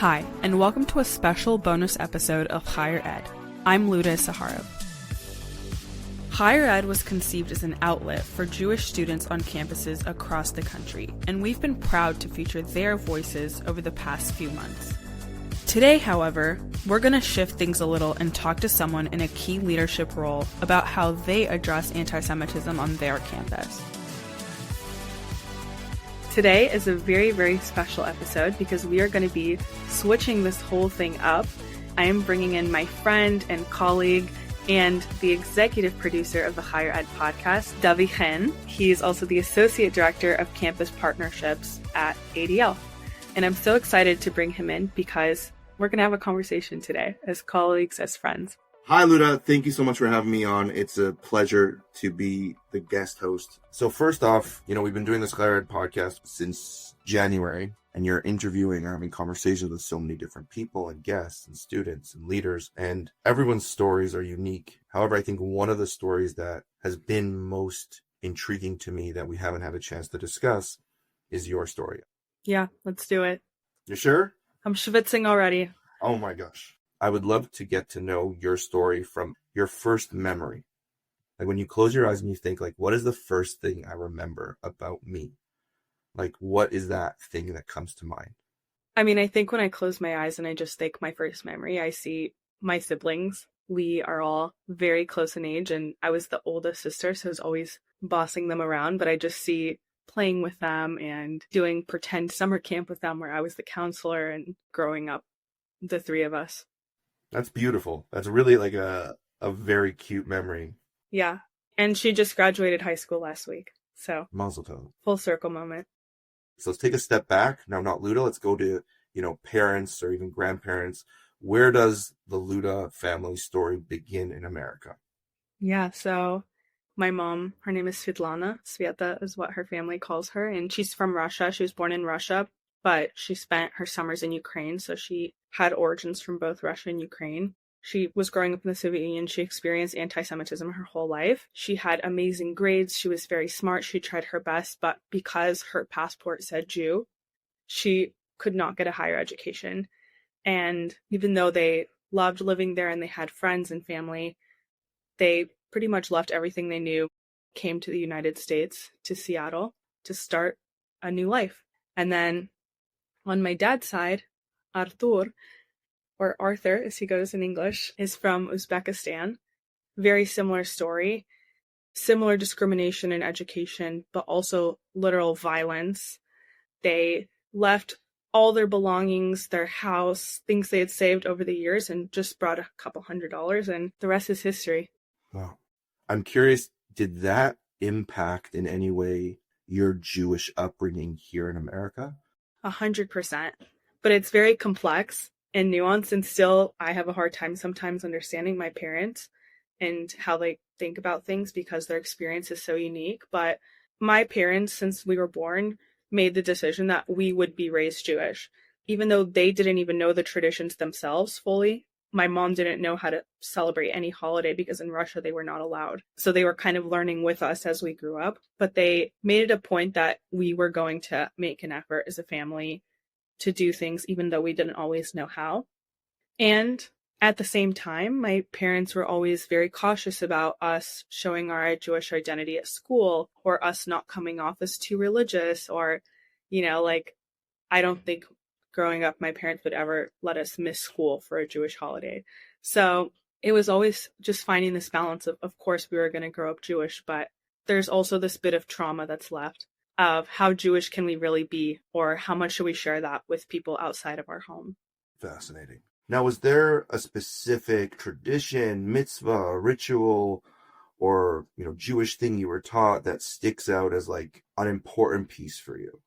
Hi, and welcome to a special bonus episode of Higher Ed. I'm Luda Isakharov. Higher Ed was conceived as an outlet for Jewish students on campuses across the country, and we've been proud to feature their voices over the past few months. Today, however, we're going to shift things a little and talk to someone in a key leadership role about how they address anti-Semitism on their campus. Today is a very, very special episode because we are going to be switching this whole thing up. I am bringing in my friend and colleague and the executive producer of the Higher Ed podcast, Dovi Chein. He is also the associate director of campus partnerships at ADL. And I'm so excited to bring him in because we're going to have a conversation today as colleagues, as friends. Hi, Luda. Thank you so much for having me on. It's a pleasure to be the guest host. So first off, we've been doing this Higher Ed podcast since January, and you're interviewing or having conversations with so many different people and guests and students and leaders, and everyone's stories are unique. However, I think one of the stories that has been most intriguing to me that we haven't had a chance to discuss is your story. Yeah, let's do it. You sure? I'm schwitzing already. Oh my gosh. I would love to get to know your story from your first memory. Like when you close your eyes and you think, like, what is the first thing I remember about me? Like, what is that thing that comes to mind? I mean, I think when I close my eyes and I just think my first memory, I see my siblings. We are all very close in age, and I was the oldest sister, so I was always bossing them around, but I just see playing with them and doing pretend summer camp with them where I was the counselor and growing up, the three of us. That's beautiful. That's really like a very cute memory. Yeah. And she just graduated high school last week. So Mazel tov. Full circle moment. So let's take a step back. Now, not Luda. Let's go to, parents or even grandparents. Where does the Luda family story begin in America? Yeah. So my mom, her name is Svetlana. Sveta is what her family calls her. And she's from Russia. She was born in Russia, but she spent her summers in Ukraine. So she had origins from both Russia and Ukraine. She was growing up in the Soviet Union. She experienced anti-Semitism her whole life. She had amazing grades. She was very smart. She tried her best, but because her passport said Jew, she could not get a higher education. And even though they loved living there and they had friends and family, they pretty much left everything they knew, came to the United States, to Seattle, to start a new life. And then on my dad's side, Artur, or Arthur as he goes in English, is from Uzbekistan. Very similar story, similar discrimination in education, but also literal violence. They left all their belongings, their house, things they had saved over the years, and just brought a couple $100, and the rest is history. Wow. I'm curious, did that impact in any way your Jewish upbringing here in America? 100%. But it's very complex and nuanced, and still I have a hard time sometimes understanding my parents and how they think about things because their experience is so unique. But my parents, since we were born, made the decision that we would be raised Jewish. Even though they didn't even know the traditions themselves fully, my mom didn't know how to celebrate any holiday because in Russia they were not allowed. So they were kind of learning with us as we grew up. But they made it a point that we were going to make an effort as a family to do things even though we didn't always know how. And at the same time, my parents were always very cautious about us showing our Jewish identity at school, or us not coming off as too religious, or, I don't think growing up my parents would ever let us miss school for a Jewish holiday. So it was always just finding this balance of course we were going to grow up Jewish, but there's also this bit of trauma that's left of how Jewish can we really be, or how much should we share that with people outside of our home. Fascinating. Now, was there a specific tradition, mitzvah, ritual, or, Jewish thing you were taught that sticks out as like an important piece for you?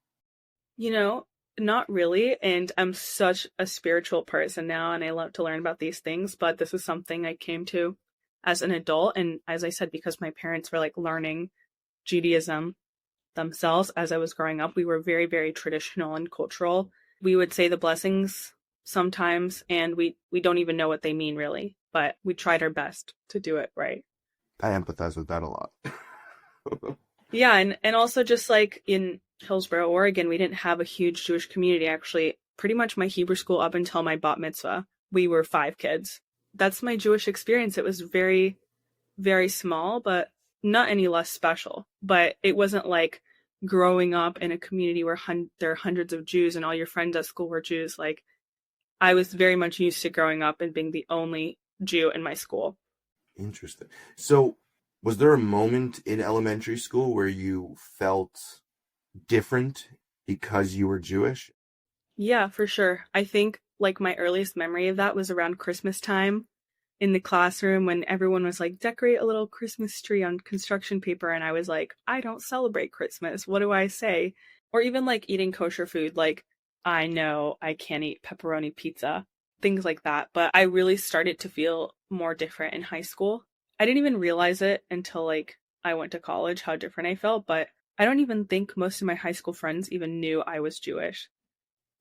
Not really. And I'm such a spiritual person now, and I love to learn about these things, but this is something I came to as an adult. And as I said, because my parents were like learning Judaism themselves as I was growing up, we were very, very traditional and cultural. We would say the blessings sometimes, and we don't even know what they mean really, but we tried our best to do it right. I empathize with that a lot. Yeah, and also just like in Hillsboro, Oregon, we didn't have a huge Jewish community. Actually, pretty much my Hebrew school up until my bat mitzvah. We were 5 kids. That's my Jewish experience. It was very, very small, but not any less special. But it wasn't like growing up in a community where there are hundreds of Jews and all your friends at school were Jews. Like, I was very much used to growing up and being the only Jew in my school. Interesting. So was there a moment in elementary school where you felt different because you were Jewish? Yeah, for sure. I think like my earliest memory of that was around Christmas time in the classroom when everyone was like, decorate a little Christmas tree on construction paper. And I was like, I don't celebrate Christmas. What do I say? Or even like eating kosher food. Like, I know I can't eat pepperoni pizza, things like that. But I really started to feel more different in high school. I didn't even realize it until like I went to college, how different I felt. But I don't even think most of my high school friends even knew I was Jewish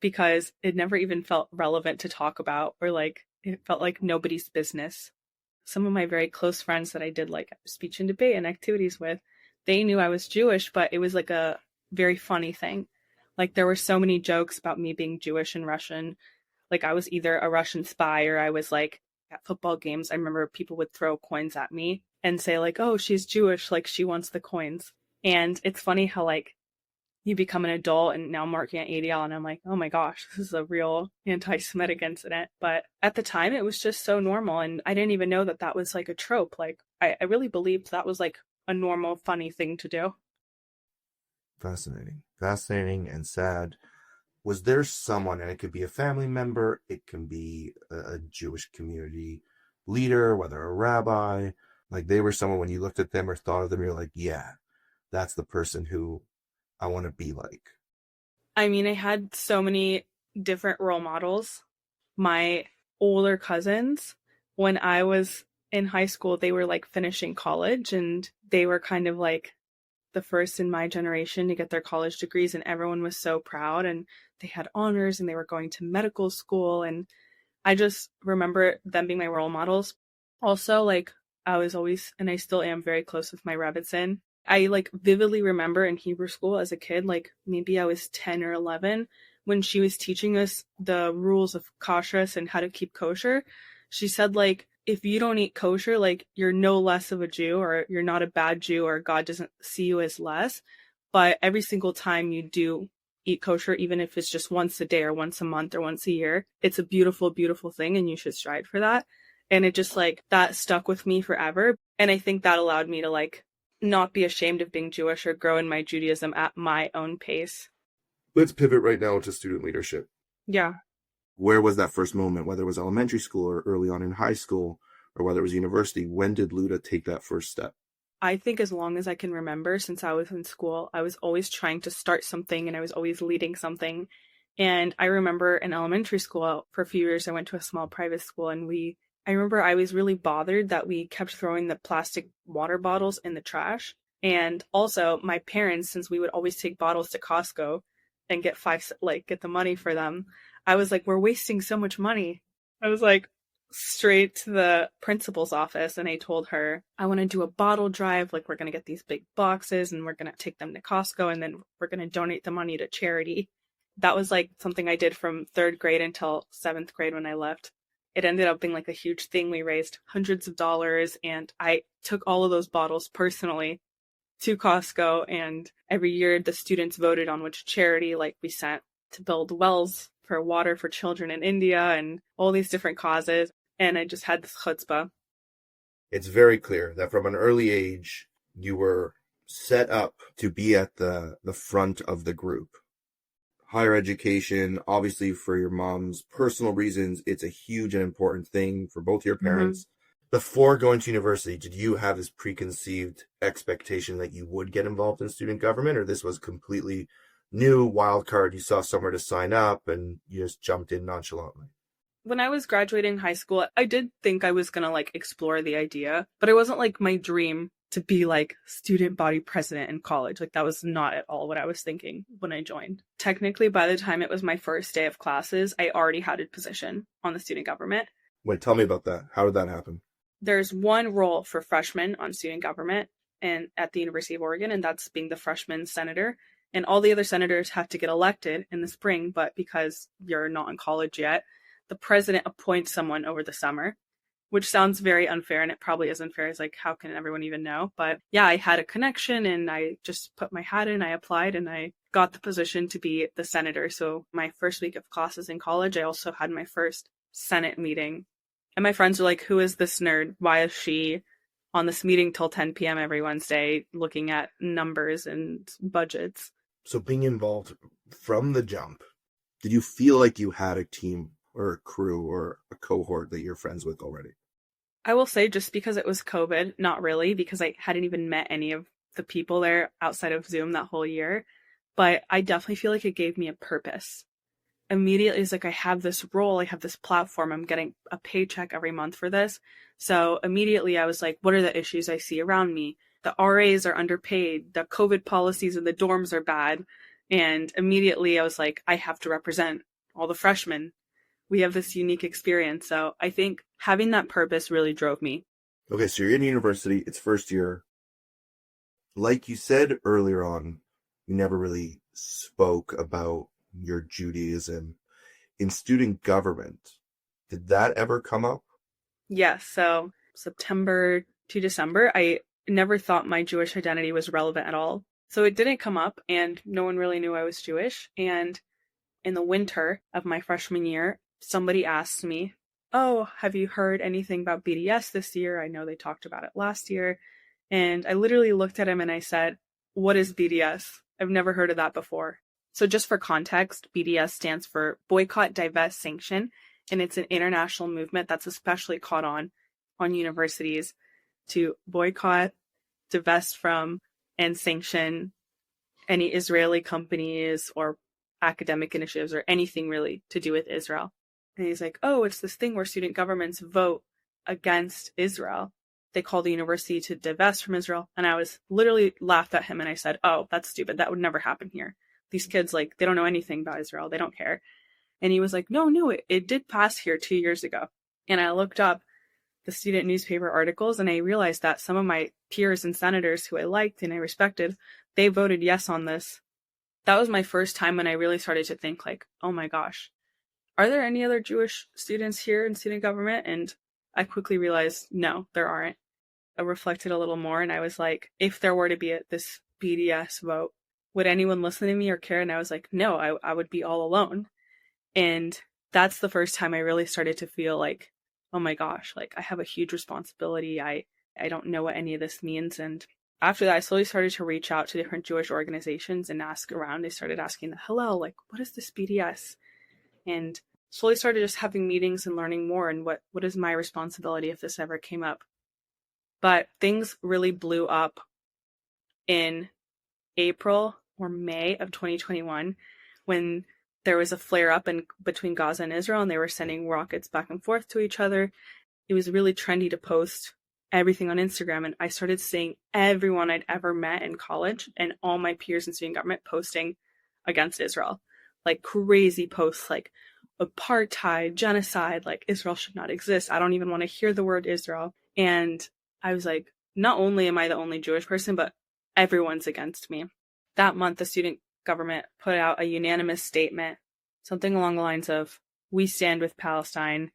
because it never even felt relevant to talk about, or like it felt like nobody's business. Some of my very close friends that I did like speech and debate and activities with, they knew I was Jewish, but it was like a very funny thing. Like there were so many jokes about me being Jewish and Russian. Like I was either a Russian spy or I was like at football games. I remember people would throw coins at me and say like, oh, she's Jewish, like she wants the coins. And it's funny how like you become an adult, and now I'm working at ADL and I'm like, oh my gosh, this is a real anti-Semitic incident. But at the time it was just so normal, and I didn't even know that that was like a trope. Like I really believed that was like a normal, funny thing to do. Fascinating and sad. Was there someone, and it could be a family member, it can be a Jewish community leader, whether a rabbi, like they were someone when you looked at them or thought of them, you're like, yeah, that's the person who I want to be like? I mean, I had so many different role models. My older cousins, when I was in high school, they were like finishing college, and they were kind of like the first in my generation to get their college degrees, and everyone was so proud, and they had honors and they were going to medical school. And I just remember them being my role models. Also, like I was always, and I still am very close with my Rebbitzin. I like vividly remember in Hebrew school as a kid, like maybe I was 10 or 11, when she was teaching us the rules of kashrus and how to keep kosher. She said like, if you don't eat kosher, like you're no less of a Jew, or you're not a bad Jew, or God doesn't see you as less. But every single time you do eat kosher, even if it's just once a day or once a month or once a year, it's a beautiful, beautiful thing, and you should strive for that. And it just like that stuck with me forever. And I think that allowed me to like not be ashamed of being Jewish or grow in my Judaism at my own pace. Let's pivot right now to student leadership. Yeah. Where was that first moment, whether it was elementary school or early on in high school, or whether it was university? When did Luda take that first step? I think as long as I can remember, since I was in school, I was always trying to start something, and I was always leading something. And I remember in elementary school, for a few years, I went to a small private school, and I remember I was really bothered that we kept throwing the plastic water bottles in the trash. And also my parents, since we would always take bottles to Costco and get the money for them, I was like, we're wasting so much money. I was like straight to the principal's office, and I told her, I want to do a bottle drive. Like we're going to get these big boxes and we're going to take them to Costco, and then we're going to donate the money to charity. That was like something I did from 3rd grade until 7th grade when I left. It ended up being like a huge thing. We raised hundreds of dollars, and I took all of those bottles personally to Costco, and every year the students voted on which charity like we sent to build wells for water for children in India and all these different causes. And I just had this chutzpah. It's very clear that from an early age, you were set up to be at the front of the group. Higher education, obviously for your mom's personal reasons, it's a huge and important thing for both your parents. Mm-hmm. Before going to university, did you have this preconceived expectation that you would get involved in student government, or this was completely new, wild card, you saw somewhere to sign up and you just jumped in nonchalantly? When I was graduating high school, I did think I was going to like explore the idea, but it wasn't like my dream to be like student body president in college. Like that was not at all what I was thinking when I joined. Technically, by the time it was my first day of classes, I already had a position on the student government. Wait, tell me about that. How did that happen? There's one role for freshmen on student government and at the University of Oregon, and that's being the freshman senator. And all the other senators have to get elected in the spring, but because you're not in college yet, the president appoints someone over the summer, which sounds very unfair, and it probably is unfair. It's like, how can everyone even know? But yeah, I had a connection, and I just put my hat in, I applied, and I got the position to be the senator. So my first week of classes in college, I also had my first Senate meeting. And my friends were like, who is this nerd? Why is she on this meeting till 10 p.m. every Wednesday looking at numbers and budgets? So being involved from the jump, did you feel like you had a team or a crew or a cohort that you're friends with already? I will say, just because it was COVID, not really, because I hadn't even met any of the people there outside of Zoom that whole year. But I definitely feel like it gave me a purpose. Immediately, it's like, I have this role, I have this platform, I'm getting a paycheck every month for this. So immediately I was like, what are the issues I see around me? The RAs are underpaid, the COVID policies in the dorms are bad. And immediately I was like, I have to represent all the freshmen. We have this unique experience. So I think having that purpose really drove me. Okay, so you're in university, it's first year. Like you said earlier on, you never really spoke about your Judaism in student government. Did that ever come up? Yes. So September to December, I never thought my Jewish identity was relevant at all. So it didn't come up, and no one really knew I was Jewish. And in the winter of my freshman year, somebody asked me, oh, have you heard anything about BDS this year? I know they talked about it last year. And I literally looked at him and I said, what is BDS? I've never heard of that before. So just for context, BDS stands for Boycott, Divest, Sanction. And it's an international movement that's especially caught on universities to boycott, divest from, and sanction any Israeli companies or academic initiatives or anything really to do with Israel. And he's like, oh, it's this thing where student governments vote against Israel. They call the university to divest from Israel. And I was literally laughed at him and I said, oh, that's stupid. That would never happen here. These kids, like, they don't know anything about Israel. They don't care. And he was like, no, it did pass here 2 years ago. And I looked up the student newspaper articles and I realized that some of my peers and senators who I liked and I respected, they voted yes on this. That was my first time when I really started to think, like, oh my gosh, are there any other Jewish students here in student government? And I quickly realized, no, there aren't. I reflected a little more and I was like, if there were to be this BDS vote, would anyone listen to me or care? And I was like, no, I would be all alone. And that's the first time I really started to feel like, oh my gosh, like, I have a huge responsibility. I don't know what any of this means. And after that, I slowly started to reach out to different Jewish organizations and ask around. I started asking the Hillel, like, what is this BDS? And slowly started just having meetings and learning more and what is my responsibility if this ever came up. But things really blew up in April or May of 2021 when there was a flare-up between Gaza and Israel, and they were sending rockets back and forth to each other. It was really trendy to post everything on Instagram, and I started seeing everyone I'd ever met in college and all my peers in student government posting against Israel. Like, crazy posts like apartheid, genocide, like Israel should not exist. I don't even want to hear the word Israel. And I was like, not only am I the only Jewish person, but everyone's against me. That month, the student government put out a unanimous statement, something along the lines of, we stand with Palestine,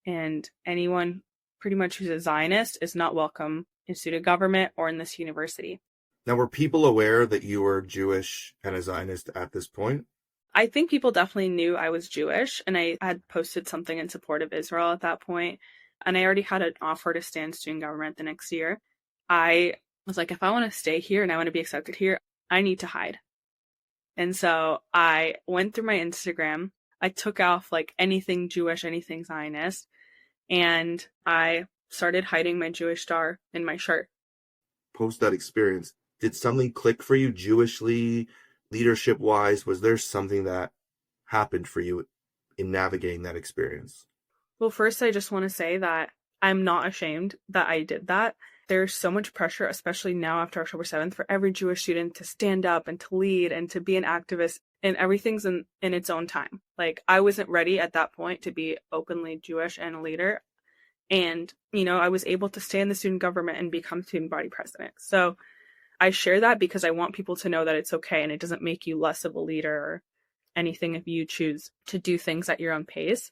and anyone pretty much who's a Zionist is not welcome in student government or in this university. Now, were people aware that you were Jewish and a Zionist at this point? I think people definitely knew I was Jewish, and I had posted something in support of Israel at that point, and I already had an offer to stay in student government the next year. I was like, if I want to stay here and I want to be accepted here, I need to hide. And so I went through my Instagram, I took off like anything Jewish, anything Zionist, and I started hiding my Jewish star in my shirt. Post that experience, did something click for you Jewishly, leadership-wise? Was there something that happened for you in navigating that experience? Well, first, I just want to say that I'm not ashamed that I did that. There's so much pressure, especially now after October 7th, for every Jewish student to stand up and to lead and to be an activist, and everything's in its own time. Like, I wasn't ready at that point to be openly Jewish and a leader. And, I was able to stay in the student government and become student body president. So I share that because I want people to know that it's okay and it doesn't make you less of a leader or anything if you choose to do things at your own pace.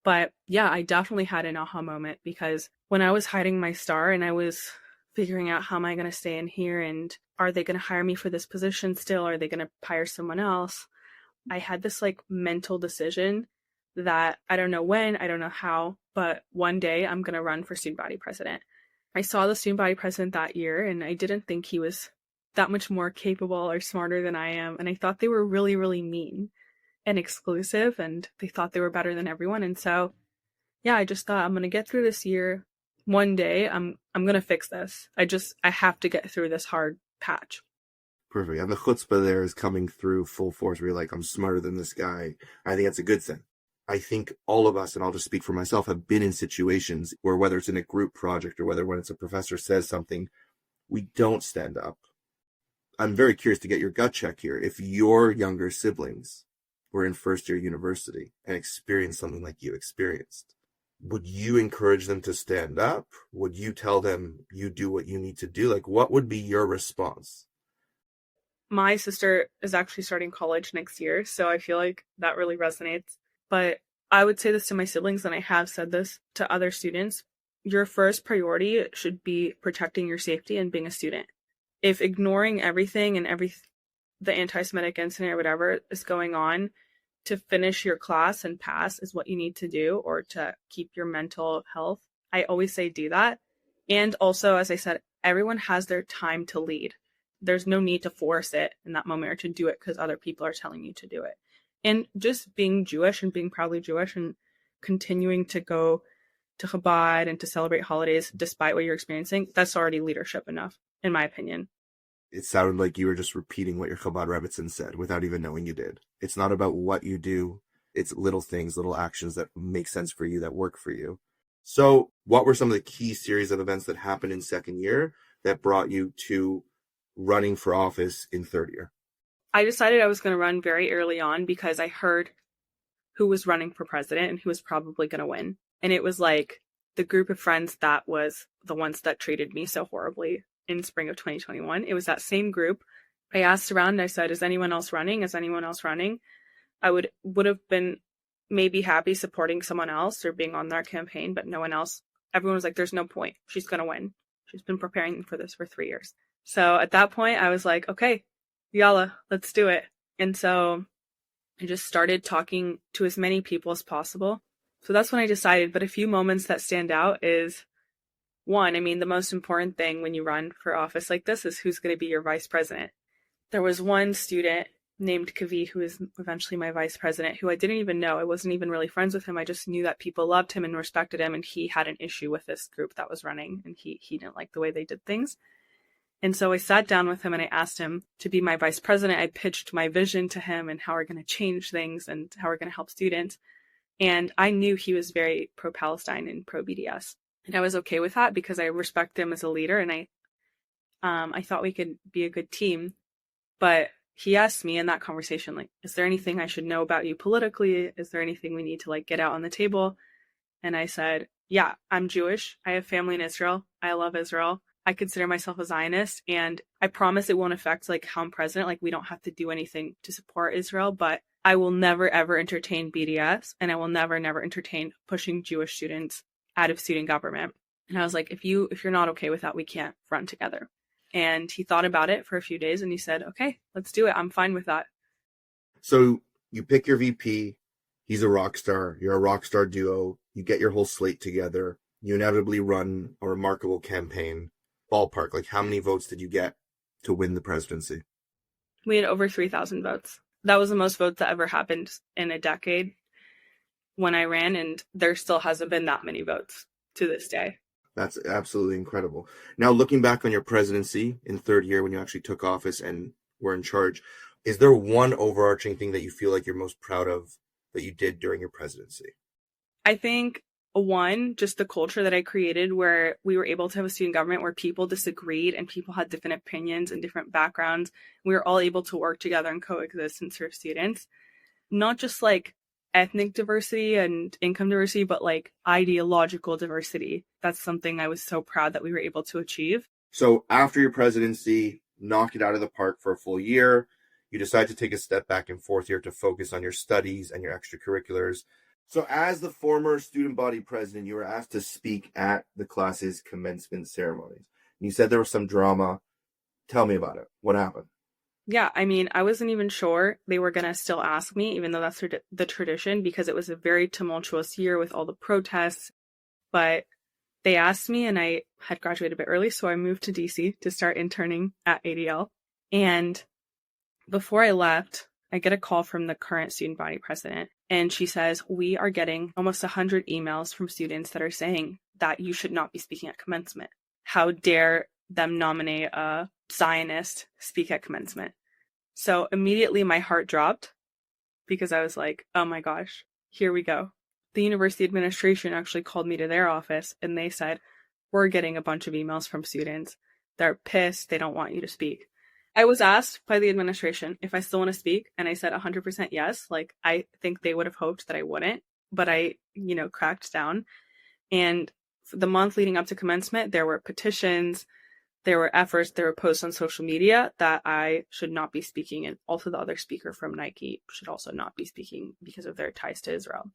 But yeah, I definitely had an aha moment because when I was hiding my star and I was figuring out how am I going to stay in here and are they going to hire me for this position still? Are they going to hire someone else? I had this like mental decision that I don't know when, I don't know how, but one day I'm going to run for student body president. I saw the student body president that year and I didn't think he was that much more capable or smarter than I am. And I thought they were really, really mean and exclusive and they thought they were better than everyone. And so, yeah, I just thought I'm going to get through this year. One day I'm going to fix this. I have to get through this hard patch. Perfect. And the chutzpah there is coming through full force where you're like, I'm smarter than this guy. I think that's a good thing. I think all of us, and I'll just speak for myself, have been in situations where whether it's in a group project or whether when it's a professor says something, we don't stand up. I'm very curious to get your gut check here. If your younger siblings were in first year university and experienced something like you experienced, would you encourage them to stand up? Would you tell them you do what you need to do? Like, what would be your response? My sister is actually starting college next year, so I feel like that really resonates. But I would say this to my siblings, and I have said this to other students. Your first priority should be protecting your safety and being a student. If ignoring everything and the anti-Semitic incident or whatever is going on to finish your class and pass is what you need to do, or to keep your mental health, I always say do that. And also, as I said, everyone has their time to lead. There's no need to force it in that moment or to do it because other people are telling you to do it. And just being Jewish and being proudly Jewish and continuing to go to Chabad and to celebrate holidays despite what you're experiencing, that's already leadership enough, in my opinion. It sounded like you were just repeating what your Chabad Rebbetzin said without even knowing you did. It's not about what you do. It's little things, little actions that make sense for you, that work for you. So what were some of the key series of events that happened in second year that brought you to running for office in third year? I decided I was going to run very early on because I heard who was running for president and who was probably going to win. And it was like the group of friends that was the ones that treated me so horribly in spring of 2021. It was that same group. I asked around and I said, is anyone else running? Is anyone else running? I would have been maybe happy supporting someone else or being on their campaign, but no one else. Everyone was like, there's no point. She's going to win. She's been preparing for this for 3 years. So at that point, I was like, okay, yalla, let's do it. And so I just started talking to as many people as possible. So that's when I decided. But a few moments that stand out is, one, I mean, the most important thing when you run for office like this is who's going to be your vice president. There was one student named Kavi, who is eventually my vice president, who I didn't even know. I wasn't even really friends with him. I just knew that people loved him and respected him. And he had an issue with this group that was running. And he didn't like the way they did things. And so I sat down with him and I asked him to be my vice president. I pitched my vision to him and how we're going to change things and how we're going to help students. And I knew he was very pro-Palestine and pro-BDS. And I was okay with that because I respect him as a leader and I thought we could be a good team. But he asked me in that conversation, like, is there anything I should know about you politically? Is there anything we need to like get out on the table? And I said, yeah, I'm Jewish. I have family in Israel. I love Israel. I consider myself a Zionist, and I promise it won't affect like how I'm president. Like, we don't have to do anything to support Israel, but I will never ever entertain BDS, and I will never entertain pushing Jewish students out of student government. And I was like, if you're not okay with that, we can't run together. And he thought about it for a few days and he said, okay, let's do it. I'm fine with that. So you pick your VP. He's a rock star. You're a rock star duo. You get your whole slate together. You inevitably run a remarkable campaign. Ballpark, like how many votes did you get to win the presidency? We had over 3,000 votes. That was the most votes that ever happened in a decade when I ran, and there still hasn't been that many votes to this day. That's absolutely incredible. Now, looking back on your presidency in third year when you actually took office and were in charge, is there one overarching thing that you feel like you're most proud of that you did during your presidency? I think one, just the culture that I created where we were able to have a student government where people disagreed and people had different opinions and different backgrounds. We were all able to work together and coexist and serve students. Not just like ethnic diversity and income diversity, but like ideological diversity. That's something I was so proud that we were able to achieve. So after your presidency, knock it out of the park for a full year. You decide to take a step back in fourth year to focus on your studies and your extracurriculars. So as the former student body president, you were asked to speak at the class's commencement ceremonies. You said there was some drama. Tell me about it. What happened? Yeah, I mean, I wasn't even sure they were going to still ask me, even though that's the tradition, because it was a very tumultuous year with all the protests. But they asked me, and I had graduated a bit early, so I moved to DC to start interning at ADL. And before I left, I get a call from the current student body president, and she says, we are getting almost 100 emails from students that are saying that you should not be speaking at commencement. How dare them nominate a Zionist speak at commencement? So immediately my heart dropped because I was like, oh my gosh, here we go. The university administration actually called me to their office and they said, we're getting a bunch of emails from students. They're pissed. They don't want you to speak. I was asked by the administration if I still want to speak, and I said 100% yes. Like, I think they would have hoped that I wouldn't, but I, cracked down. And for the month leading up to commencement, there were petitions, there were efforts, there were posts on social media that I should not be speaking, and also the other speaker from Nike should also not be speaking because of their ties to Israel.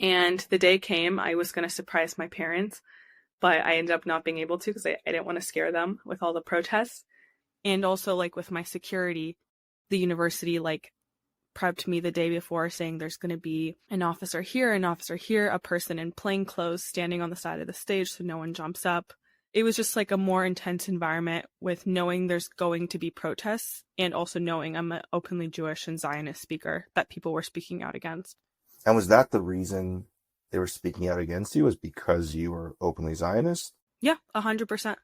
And the day came, I was going to surprise my parents, but I ended up not being able to because I didn't want to scare them with all the protests. And also, with my security, the university, prepped me the day before saying there's going to be an officer here, a person in plain clothes standing on the side of the stage so no one jumps up. It was just a more intense environment with knowing there's going to be protests and also knowing I'm an openly Jewish and Zionist speaker that people were speaking out against. And was that the reason they were speaking out against you, was because you were openly Zionist? Yeah, 100%.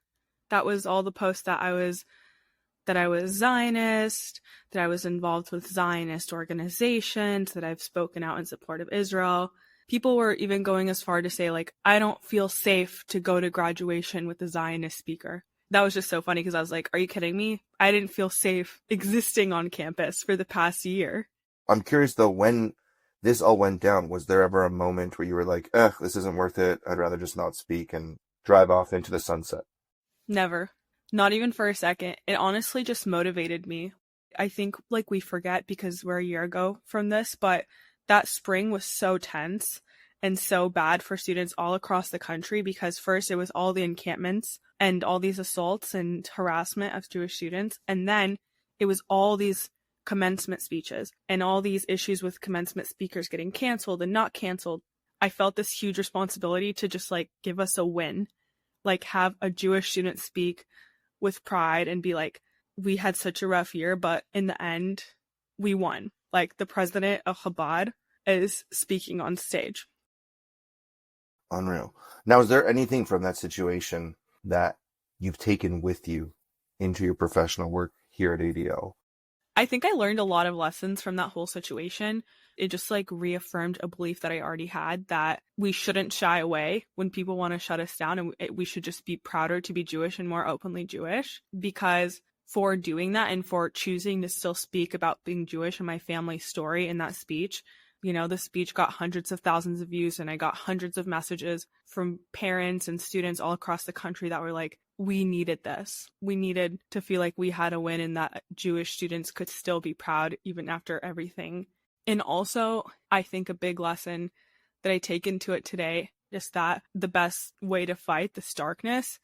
That was all the posts that I was Zionist, that I was involved with Zionist organizations, that I've spoken out in support of Israel. People were even going as far to say, I don't feel safe to go to graduation with a Zionist speaker. That was just so funny because I was like, are you kidding me? I didn't feel safe existing on campus for the past year. I'm curious, though, when this all went down, was there ever a moment where you were like, this isn't worth it, I'd rather just not speak and drive off into the sunset? Never. Not even for a second. It honestly just motivated me. I think we forget because we're a year ago from this, but that spring was so tense and so bad for students all across the country because first it was all the encampments and all these assaults and harassment of Jewish students. And then it was all these commencement speeches and all these issues with commencement speakers getting canceled and not canceled. I felt this huge responsibility to just give us a win, have a Jewish student speak with pride and be we had such a rough year, but in the end, we won. The president of Chabad is speaking on stage. Unreal. Now, is there anything from that situation that you've taken with you into your professional work here at ADL? I think I learned a lot of lessons from that whole situation. It just reaffirmed a belief that I already had, that we shouldn't shy away when people want to shut us down, and we should just be prouder to be Jewish and more openly Jewish, because for doing that and for choosing to still speak about being Jewish and my family's story in that speech, the speech got hundreds of thousands of views, and I got hundreds of messages from parents and students all across the country that were we needed this. We needed to feel like we had a win and that Jewish students could still be proud even after everything. And also, I think a big lesson that I take into it today is that the best way to fight this darkness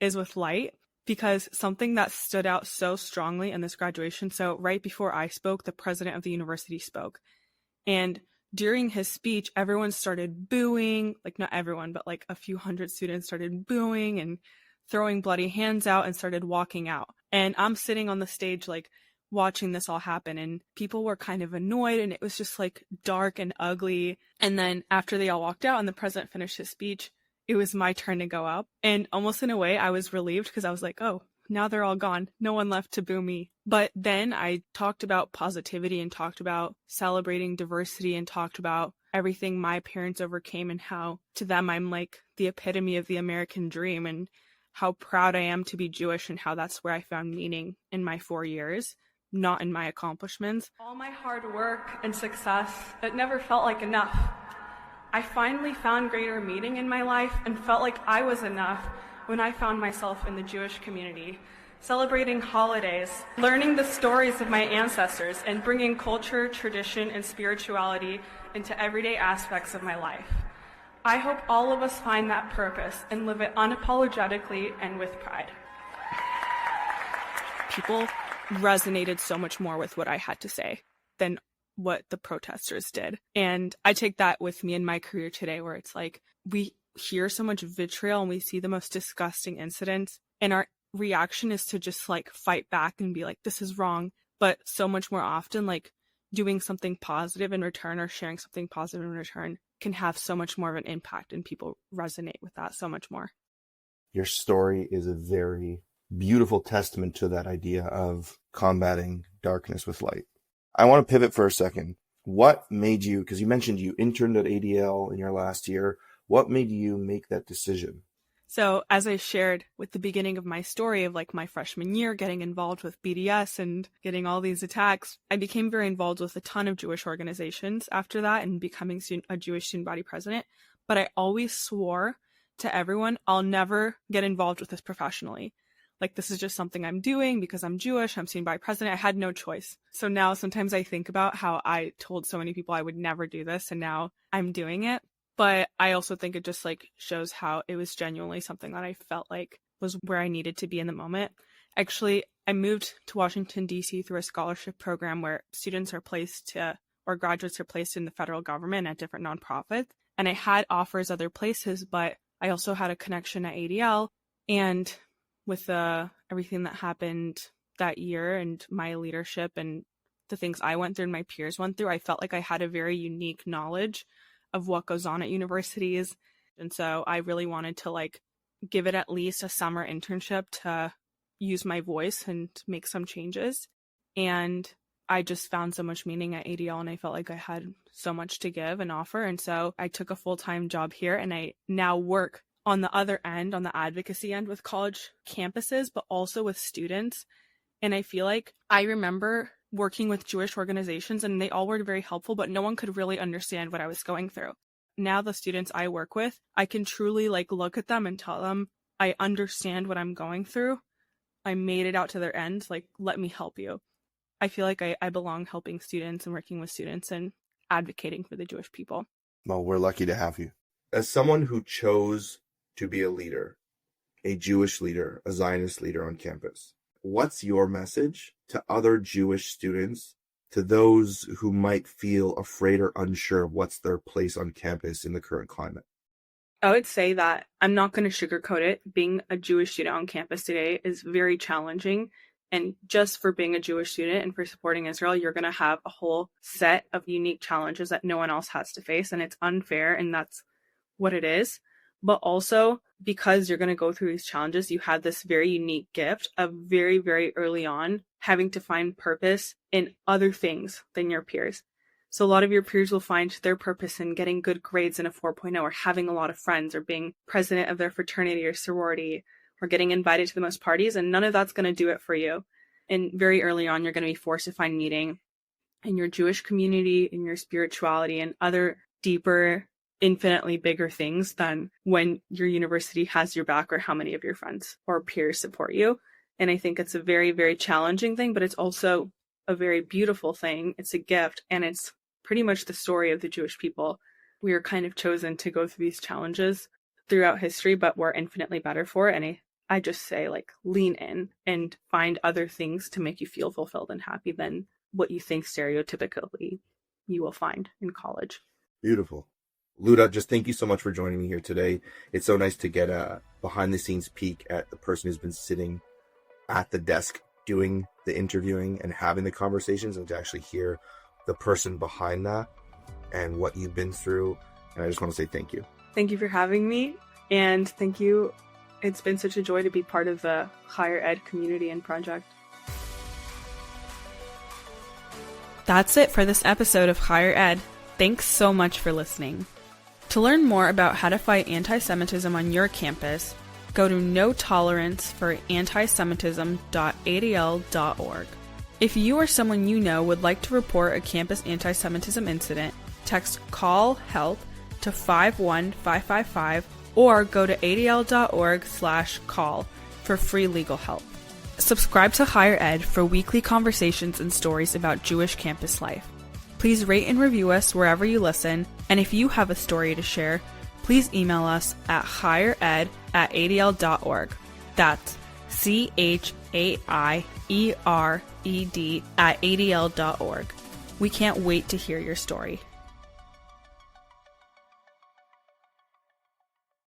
is with light, because something that stood out so strongly in this graduation. So right before I spoke, the president of the university spoke. And during his speech, everyone started booing, not everyone, but a few hundred students started booing and throwing bloody hands out and started walking out. And I'm sitting on the stage, watching this all happen, and people were kind of annoyed, and it was just dark and ugly. And then after they all walked out and the president finished his speech, it was my turn to go up. And almost in a way, I was relieved because I was oh, now they're all gone. No one left to boo me. But then I talked about positivity and talked about celebrating diversity and talked about everything my parents overcame and how to them I'm the epitome of the American dream, and how proud I am to be Jewish and how that's where I found meaning in my 4 years, not in my accomplishments. All my hard work and success, it never felt like enough. I finally found greater meaning in my life and felt like I was enough when I found myself in the Jewish community. celebrating holidays, learning the stories of my ancestors, and bringing culture, tradition, and spirituality into everyday aspects of my life. I hope all of us find that purpose and live it unapologetically and with pride. People resonated so much more with what I had to say than what the protesters did. And I take that with me in my career today, where it's like we hear so much vitriol and we see the most disgusting incidents, and our reaction is to just like fight back and be like, this is wrong. But so much more often, like doing something positive in return or sharing something positive in return can have so much more of an impact, and people resonate with that so much more. Your story is a very beautiful testament to that idea of combating darkness with light. I want to pivot for a second. What made you, because you mentioned you interned at ADL in your last year, what made you make that decision? So as I shared with the beginning of my story of like my freshman year, getting involved with BDS and getting all these attacks, I became very involved with a ton of Jewish organizations after that and becoming a Jewish student body president. But I always swore to everyone, I'll never get involved with this professionally. Like, this is just something I'm doing because I'm Jewish, I'm student body president. I had no choice. So now sometimes I think about how I told so many people I would never do this, and now I'm doing it. But I also think it just like shows how it was genuinely something that I felt like was where I needed to be in the moment. Actually, I moved to Washington, D.C. through a scholarship program where students are placed to, or graduates are placed in the federal government at different nonprofits. And I had offers other places, but I also had a connection at ADL. And with everything that happened that year and my leadership and the things I went through and my peers went through, I felt like I had a very unique knowledge of what goes on at universities. And so I really wanted to like give it at least a summer internship to use my voice and make some changes. And I just found so much meaning at ADL, and I felt like I had so much to give and offer. And so I took a full-time job here, and I now work on the other end, on the advocacy end with college campuses, but also with students. And I feel like I remember working with Jewish organizations, and they all were very helpful, but no one could really understand what I was going through. Now the students I work with, I can truly like look at them and tell them, I understand what I'm going through. I made it out to their end. Like, let me help you. I feel like I belong helping students and working with students and advocating for the Jewish people. Well, we're lucky to have you. As someone who chose to be a leader, a Jewish leader, a Zionist leader on campus, what's your message to other Jewish students, to those who might feel afraid or unsure of what's their place on campus in the current climate? I would say that I'm not going to sugarcoat it. Being a Jewish student on campus today is very challenging. And just for being a Jewish student and for supporting Israel, you're going to have a whole set of unique challenges that no one else has to face. And it's unfair, and that's what it is. But also, because you're going to go through these challenges, you have this very unique gift of very, very early on having to find purpose in other things than your peers. So a lot of your peers will find their purpose in getting good grades in a 4.0, or having a lot of friends, or being president of their fraternity or sorority, or getting invited to the most parties, and none of that's going to do it for you. And very early on, you're going to be forced to find meaning in your Jewish community, in your spirituality, and other deeper, infinitely bigger things than when your university has your back or how many of your friends or peers support you. And I think it's a very, very challenging thing, but it's also a very beautiful thing. It's a gift, and it's pretty much the story of the Jewish people. We are kind of chosen to go through these challenges throughout history, but we're infinitely better for it. And I just say, like, lean in and find other things to make you feel fulfilled and happy than what you think stereotypically you will find in college. Beautiful. Luda, just thank you so much for joining me here today. It's so nice to get a behind-the-scenes peek at the person who's been sitting at the desk doing the interviewing and having the conversations, and to actually hear the person behind that and what you've been through. And I just want to say thank you. Thank you for having me, and thank you. It's been such a joy to be part of the higher ed community and project. That's it for this episode of Higher Ed. Thanks so much for listening. To learn more about how to fight anti-Semitism on your campus, go to notoleranceforantisemitism.adl.org. If you or someone you know would like to report a campus anti-Semitism incident, text CALL HELP to 51555 or go to adl.org/call for free legal help. Subscribe to Higher Ed for weekly conversations and stories about Jewish campus life. Please rate and review us wherever you listen, and if you have a story to share, please email us at highered@adl.org. That's CHAIERED@adl.org. We can't wait to hear your story.